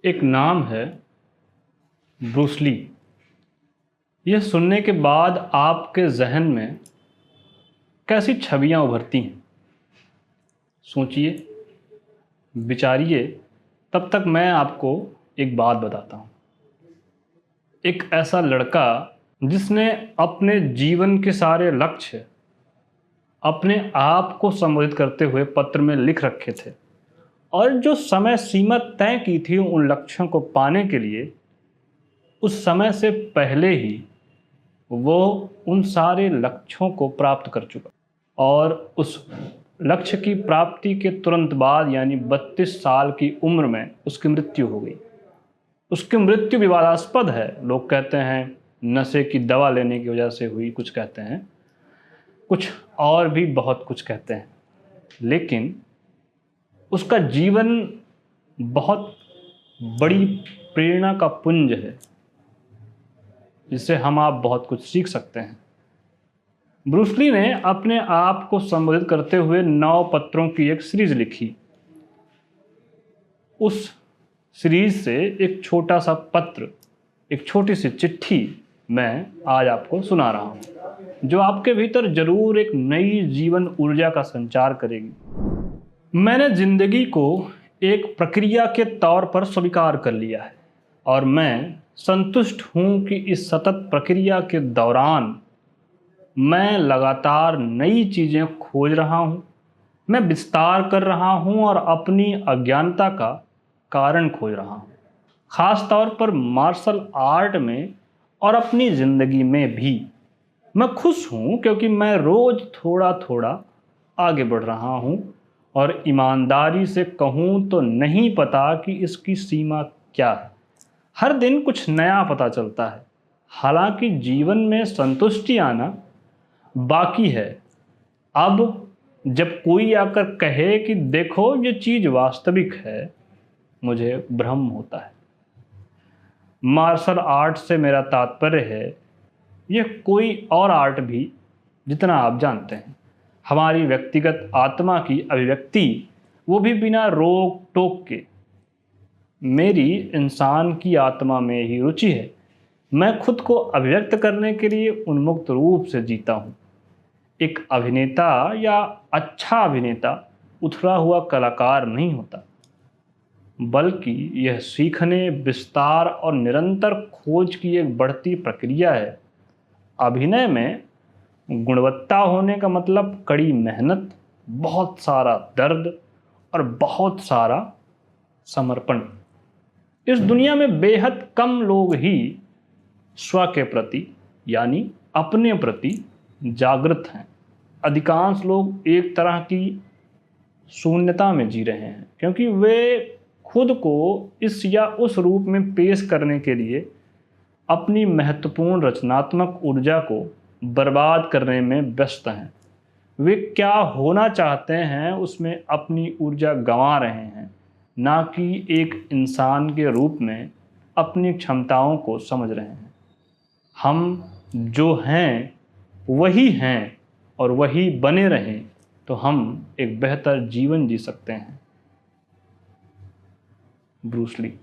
एक नाम है ब्रूस ली। यह सुनने के बाद आपके जहन में कैसी छवियां उभरती हैं? सोचिए, विचारिए। तब तक मैं आपको एक बात बताता हूँ। एक ऐसा लड़का जिसने अपने जीवन के सारे लक्ष्य अपने आप को संबोधित करते हुए पत्र में लिख रखे थे और जो समय सीमा तय की थी उन लक्ष्यों को पाने के लिए, उस समय से पहले ही वो उन सारे लक्ष्यों को प्राप्त कर चुका और उस लक्ष्य की प्राप्ति के तुरंत बाद यानी 32 साल की उम्र में उसकी मृत्यु हो गई। उसकी मृत्यु विवादास्पद है। लोग कहते हैं नशे की दवा लेने की वजह से हुई, कुछ कहते हैं कुछ और भी बहुत कुछ कहते हैं, लेकिन उसका जीवन बहुत बड़ी प्रेरणा का पुंज है जिससे हम आप बहुत कुछ सीख सकते हैं। ब्रूस ली ने अपने आप को संबोधित करते हुए 9 पत्रों की एक सीरीज लिखी। उस सीरीज से एक छोटा सा पत्र, एक छोटी सी चिट्ठी मैं आज आपको सुना रहा हूँ, जो आपके भीतर जरूर एक नई जीवन ऊर्जा का संचार करेगी। मैंने जिंदगी को एक प्रक्रिया के तौर पर स्वीकार कर लिया है और मैं संतुष्ट हूँ कि इस सतत प्रक्रिया के दौरान मैं लगातार नई चीज़ें खोज रहा हूँ, मैं विस्तार कर रहा हूँ और अपनी अज्ञानता का कारण खोज रहा हूँ, ख़ास तौर पर मार्शल आर्ट में और अपनी ज़िंदगी में भी। मैं खुश हूँ क्योंकि मैं रोज़ थोड़ा थोड़ा आगे बढ़ रहा हूँ और ईमानदारी से कहूँ तो नहीं पता कि इसकी सीमा क्या है। हर दिन कुछ नया पता चलता है। हालांकि जीवन में संतुष्टि आना बाकी है। अब जब कोई आकर कहे कि देखो ये चीज़ वास्तविक है, मुझे भ्रम होता है। मार्शल आर्ट से मेरा तात्पर्य है यह कोई और आर्ट भी जितना आप जानते हैं। हमारी व्यक्तिगत आत्मा की अभिव्यक्ति, वो भी बिना रोक टोक के। मेरी इंसान की आत्मा में ही रुचि है। मैं खुद को अभिव्यक्त करने के लिए उन्मुक्त रूप से जीता हूँ। एक अभिनेता या अच्छा अभिनेता उथला हुआ कलाकार नहीं होता, बल्कि यह सीखने, विस्तार और निरंतर खोज की एक बढ़ती प्रक्रिया है। अभिनय में गुणवत्ता होने का मतलब कड़ी मेहनत, बहुत सारा दर्द और बहुत सारा समर्पण। इस दुनिया में बेहद कम लोग ही स्व के प्रति यानी अपने प्रति जागृत हैं। अधिकांश लोग एक तरह की शून्यता में जी रहे हैं क्योंकि वे खुद को इस या उस रूप में पेश करने के लिए अपनी महत्वपूर्ण रचनात्मक ऊर्जा को बर्बाद करने में व्यस्त हैं। वे क्या होना चाहते हैं उसमें अपनी ऊर्जा गंवा रहे हैं, ना कि एक इंसान के रूप में अपनी क्षमताओं को समझ रहे हैं। हम जो हैं वही हैं और वही बने रहें तो हम एक बेहतर जीवन जी सकते हैं। ब्रूस ली।